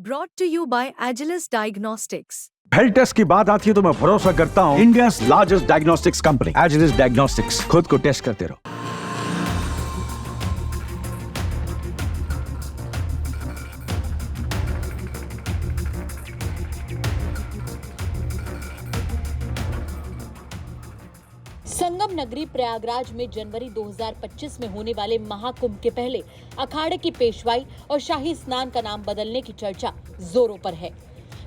Brought to you by Agilus Diagnostics. Health test की बात आती है तो मैं भरोसा करता हूँ India largest diagnostics company Agilus diagnostics. खुद को टेस्ट करते रहो। संगम नगरी प्रयागराज में जनवरी 2025 में होने वाले महाकुंभ के पहले अखाड़े की पेशवाई और शाही स्नान का नाम बदलने की चर्चा जोरों पर है।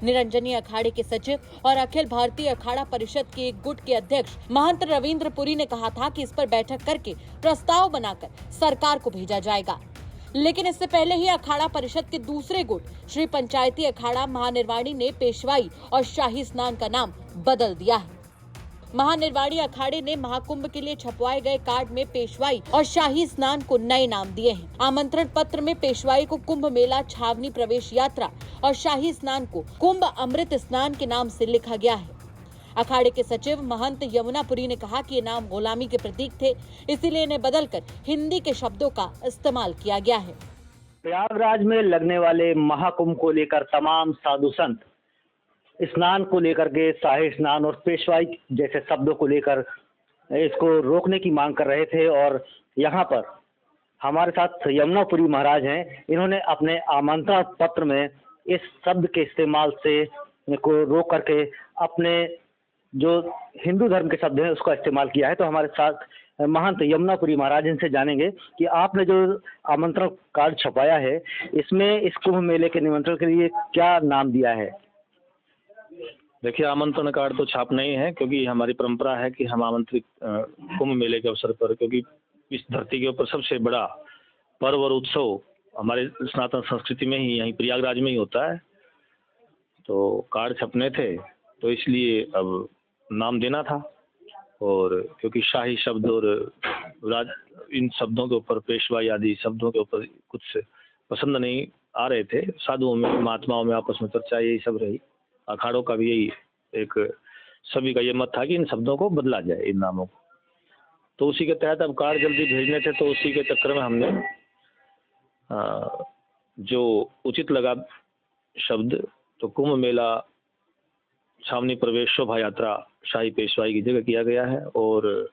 निरंजनी अखाड़े के सचिव और अखिल भारतीय अखाड़ा परिषद के एक गुट के अध्यक्ष महंत रविंद्र पुरी ने कहा था कि इस पर बैठक करके प्रस्ताव बनाकर सरकार को भेजा जाएगा, लेकिन इससे पहले ही अखाड़ा परिषद के दूसरे गुट श्री पंचायती अखाड़ा महानिर्वाणी ने पेशवाई और शाही स्नान का नाम बदल दिया है। महानिर्वाणी अखाड़े ने महाकुंभ के लिए छपवाए गए कार्ड में पेशवाई और शाही स्नान को नए नाम दिए हैं। आमंत्रण पत्र में पेशवाई को कुंभ मेला छावनी प्रवेश यात्रा और शाही स्नान को कुंभ अमृत स्नान के नाम से लिखा गया है। अखाड़े के सचिव महंत यमुनापुरी ने कहा कि ये नाम गुलामी के प्रतीक थे, इसीलिए इन्हें बदलकर हिंदी के शब्दों का इस्तेमाल किया गया है। प्रयागराज में लगने वाले महाकुंभ को लेकर तमाम साधु संत स्नान को लेकर के शाही स्नान और पेशवाई जैसे शब्दों को लेकर इसको रोकने की मांग कर रहे थे। और यहाँ पर हमारे साथ यमुनापुरी महाराज हैं, इन्होंने अपने आमंत्रण पत्र में इस शब्द के इस्तेमाल से को रोक करके अपने जो हिंदू धर्म के शब्द हैं उसका इस्तेमाल किया है। तो हमारे साथ महंत यमुनापुरी महाराज, इनसे जानेंगे कि आपने जो आमंत्रण कार्ड छपाया है इसमें इस कुंभ मेले के निमंत्रण के लिए क्या नाम दिया है? देखिए, आमंत्रण कार्ड तो छापना ही है, क्योंकि हमारी परंपरा है कि हम आमंत्रित कुंभ मेले के अवसर पर, क्योंकि इस धरती के ऊपर सबसे बड़ा पर्व और उत्सव हमारे सनातन संस्कृति में ही, यहीं प्रयागराज में ही होता है। तो कार्ड छपने थे तो इसलिए अब नाम देना था, और क्योंकि शाही शब्द और राज इन शब्दों के ऊपर, पेशवाई आदि शब्दों के ऊपर कुछ पसंद नहीं आ रहे थे साधुओं में, महात्माओं में आपस में चर्चा यही सब रही। अखाड़ों का भी यही एक सभी का ये मत था कि इन शब्दों को बदला जाए, इन नामों को। तो उसी के तहत अब कार्ड जल्दी भेजने थे, तो उसी के चक्कर में हमने जो उचित लगा शब्द, तो कुंभ मेला छावनी प्रवेश शोभा यात्रा शाही पेशवाई की जगह किया गया है। और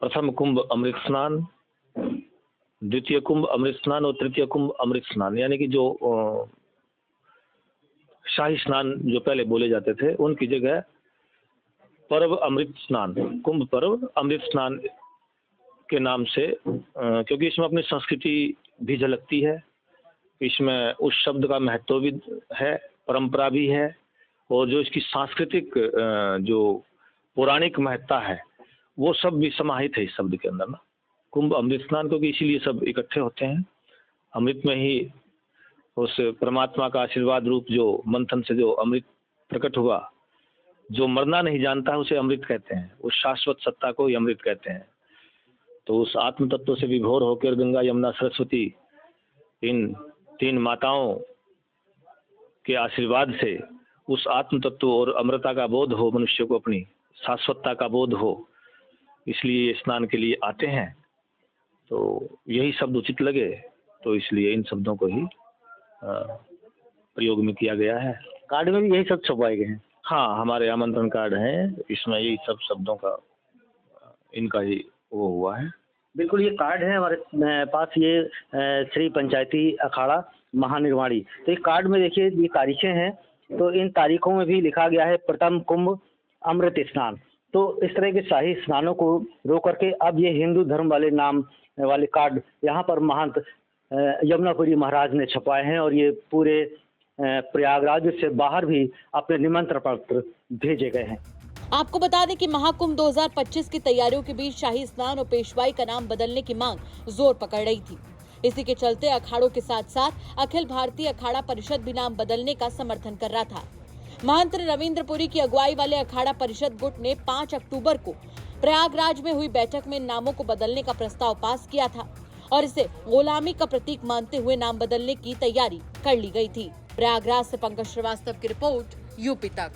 प्रथम कुंभ अमृत स्नान, द्वितीय कुंभ अमृत स्नान और तृतीय कुंभ अमृत स्नान, यानी कि जो शाही स्नान जो पहले बोले जाते थे उनकी जगह पर्व अमृत स्नान, कुंभ पर्व अमृत स्नान के नाम से, क्योंकि इसमें अपनी संस्कृति भी झलकती है, इसमें उस शब्द का महत्व भी है, परंपरा भी है, और जो इसकी सांस्कृतिक जो पौराणिक महत्ता है वो सब भी समाहित है इस शब्द के अंदर ना। कुंभ अमृत स्नान, क्योंकि इसीलिए सब इकट्ठे होते हैं। अमृत में ही उस परमात्मा का आशीर्वाद रूप जो मंथन से जो अमृत प्रकट हुआ, जो मरना नहीं जानता है उसे अमृत कहते हैं, उस शाश्वत सत्ता को ही अमृत कहते हैं। तो उस आत्म तत्व से विभोर होकर गंगा यमुना सरस्वती इन तीन माताओं के आशीर्वाद से उस आत्म तत्व और अमृता का बोध हो, मनुष्य को अपनी शाश्वतता का बोध हो, इसलिए स्नान के लिए आते हैं। तो यही शब्द उचित लगे, तो इसलिए इन शब्दों को ही प्रयोग में किया गया है। कार्ड में भी यही सब छपवाए गए हैं? हाँ, हमारे आमंत्रण कार्ड हैं, इसमें यही सब शब्दों का इनका ही वो हुआ है। बिल्कुल, ये कार्ड है हमारे पास, ये श्री पंचायती अखाड़ा महानिर्वाणी। तो इस कार्ड में देखिए ये तारीखें हैं, तो इन तारीखों में भी लिखा गया है प्रथम कुंभ अमृत स्नान। तो इस तरह के शाही स्नानों को रोक करके अब ये हिंदू धर्म वाले नाम वाले कार्ड यहाँ पर महंत यमुनापुरी महाराज ने छपाए हैं, और ये पूरे प्रयागराज से बाहर भी अपने निमंत्रण पत्र भेजे गए हैं। आपको बता दें कि महाकुंभ 2025 की तैयारियों के बीच शाही स्नान और पेशवाई का नाम बदलने की मांग जोर पकड़ रही थी। इसी के चलते अखाड़ों के साथ साथ अखिल भारतीय अखाड़ा परिषद भी नाम बदलने का समर्थन कर रहा था। महंत रविंद्र पुरी की अगुवाई वाले अखाड़ा परिषद गुट ने 5 अक्टूबर को प्रयागराज में हुई बैठक में नामों को बदलने का प्रस्ताव पास किया था, और इसे गुलामी का प्रतीक मानते हुए नाम बदलने की तैयारी कर ली गई थी। प्रयागराज से पंकज श्रीवास्तव की रिपोर्ट, यूपी तक।